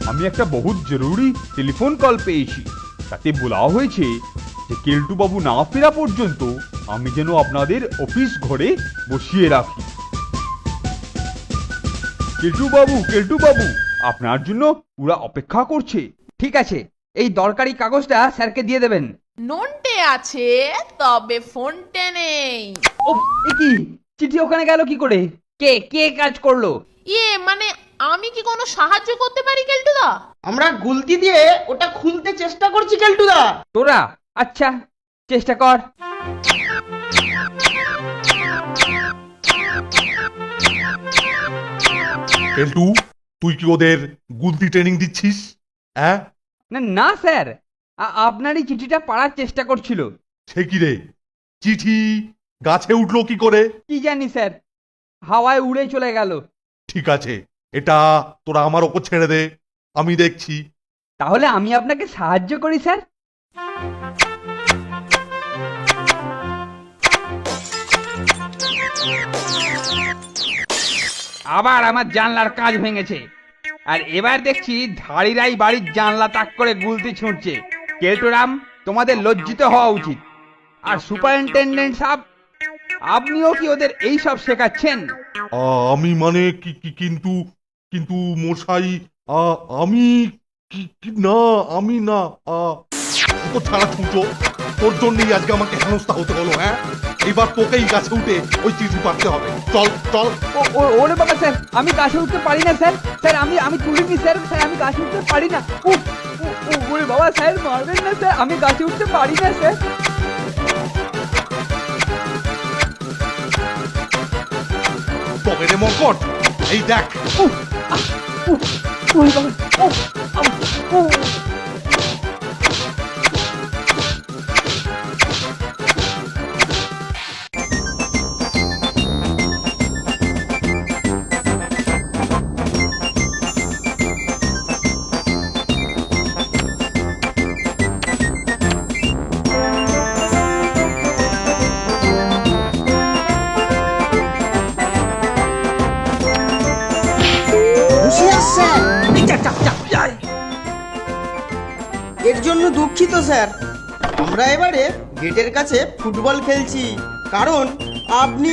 আমি একটা বহুত জরুরি টেলিফোন কল পেয়েছি। তাতে বলা হয়েছে যে কেলটু বাবু না ফেরা পর্যন্ত আমি যেন আপনাদের অফিস ঘরে বসিয়ে রাখি। কেলটু বাবু আপনার জন্য ওরা অপেক্ষা করছে। ঠিক আছে, এই দরকারি কাগজটা স্যারকে দিয়ে দেবেন। নন্টে আছে, তবে ফোনটে নেই। ও এ কি, চিঠি ওখানে গেল কি করে? কে কে কাজ করলো? মানে আমি কি কোনো সাহায্য করতে পারি কেলটুদা? আমরা গুলতি দিয়ে ওটা খুলতে চেষ্টা করছি কেলটুদা। তোরা? আচ্ছা, চেষ্টা কর। কেলটু, তুই কি ওদের গুলতি ট্রেনিং দিচ্ছিস? হ্যাঁ? না না স্যার, আপনারই চিঠিটা পড়ার চেষ্টা করছিল। সে কি রে, চিঠি গাছে উঠলো কি করে? কি জানি স্যার, হাওয়ায় উড়ে চলে গেল। ঠিক আছে, এটা তোরা আমার ওপর ছেড়ে দে, আমি দেখছি। তাহলে আমি আপনাকে সাহায্য করি স্যার। আবার আমার জানলার কাঁচ ভেঙেছে, আর এবার দেখছি ধাড়িরাই বাড়ির জানলা তাক করে গুলতি ছুঁড়ছে। কেলটুরাম, তোমাদের লজ্জিত হওয়া উচিত। আর সুপারিনটেন্ডেন্ট সাহেব, আপনিও কি ওদের এই সব শেখাচ্ছেন? আমি মানে কিন্তু কিন্তু মশাই, আমি না, আমি না। তো ছাড়া ছুঁচো, তোর জন্যই আজকে আমাকে হেনস্থা হতে হলো। হ্যাঁ, এবার তোকেই গাছে উঠে ওই চিঠি পাঠতে হবে। চল চল। ওরে বাবা স্যার, আমি গাছে উঠতে পারি না স্যার। স্যার আমি তুলিনি স্যার। স্যার আমি গাছে উঠতে পারি না। ওরে বাবা স্যার, মারবেন না স্যার, আমি গাছে উঠতে পারি না স্যার। তবে রে মকট, এই দেখ। ওরে বাবা, এর জন্য দুঃখিত স্যার। আমরা এবারে গেটের কাছে ফুটবল খেলছি, কারণ আপনি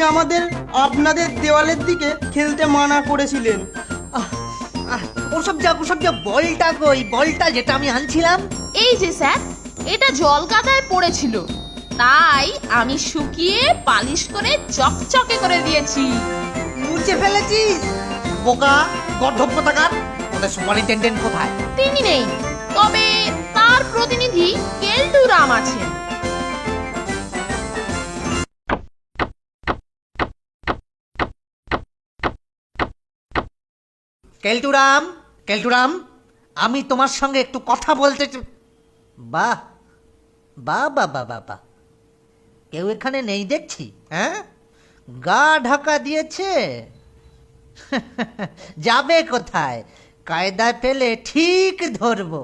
আপনাদের দেওয়ালের দিকে খেলতে মানা করেছিলেন। ওসব যা বলটা কই, বলটা যেটা আমি আনছিলাম। এই যে স্যার, এটা জল কাদায় পড়েছিল, তাই আমি শুকিয়ে পালিশ করে চকচকে করে দিয়েছি। মুছে ফেলেছিস? বোকা গর্ধব কোথাকার! ওদের সুপারিনটেন্ডেন্ট কোথায়? তিনি নেই, তবে তার প্রতিনিধি কেলটুরাম আছেন। কেলটুরাম, আমি তোমার সঙ্গে একটু কথা বলতে বাহ বাহ বাহ বাহ বাহ বাহ, কেউ এখানে নেই দেখছি। হ্যাঁ, গা ঢাকা দিয়েছে। যাবে কোথায়? কায়দায় পেলে ঠিক ধরবো।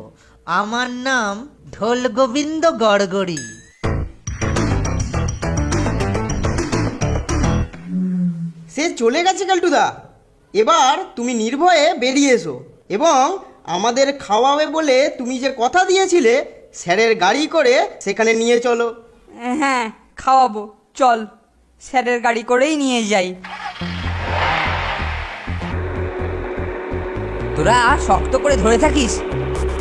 আমার নাম ঢোল গোবিন্দ গড়গড়ি। সে চলে গেছে কেলটুদা। এবার তুমি নির্ভয়ে বেরিয়ে এসো, এবং আমাদের খাওয়াবে বলে তুমি যে কথা দিয়েছিলে, স্যারের গাড়ি করে সেখানে নিয়ে চলো। হ্যাঁ, খাওয়াবো, চল স্যারের গাড়ি করেই নিয়ে যাই। তোরা শক্ত করে ধরে থাকিস।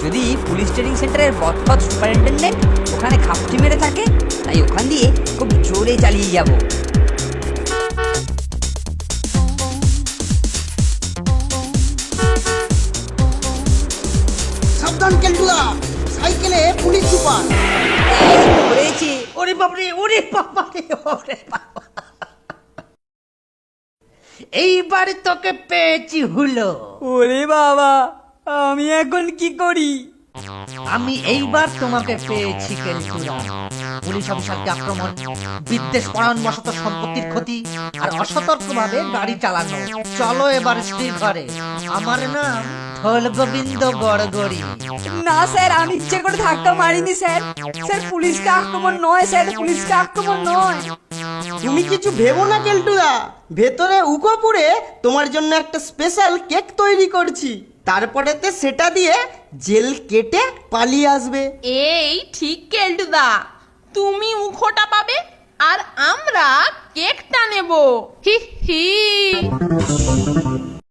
যদি পুলিশ ট্রেনিং সেন্টারের বদফদ সুপারিনটেন্ডেন্ট ওখানে খাপটি মেরে থাকে, তাই ওখান দিয়ে খুব জোরে চালিয়ে যাব। সাবধান কেলটুদা, সাইকেলে পুলিশ সুপার। ধরেছি। ওরে বাবারে, ওরে বাবারে, ওরে বাবা! এইবার তোকে পেয়েছি হুলো। ওরে বাবা, আমি এখন কি করি? আমি এইবার তোমাকে পেয়েছি কেলটুরাম। পুলিশ অফিসারকে আক্রমণ, বিদ্বেষ পরায়ণবশত সম্পত্তির ক্ষতি, আর অসতর্কভাবে গাড়ি চালানো। চলো এবার স্ত্রীর ঘরে। আমার নাম ঢোল গোবিন্দ গড়গড়ি। না স্যার, আমি ইচ্ছে করে ধাক্কা মারিনি স্যার। স্যার পুলিশকে আক্রমণ নয় স্যার, পুলিশকে আক্রমণ নয়। তুমি কিছু ভেবো না কেলটুদা, ভেতরে উকোপুরে তোমার জন্য একটা স্পেশাল কেক তৈরি করছি। তারপরেতে সেটা দিয়ে জেল কেটে পালিয়ে আসবে। এই ঠিক কেলটুদা, তুমি মুখোটা পাবে আর আমরা কেকটা নেব। হি হি।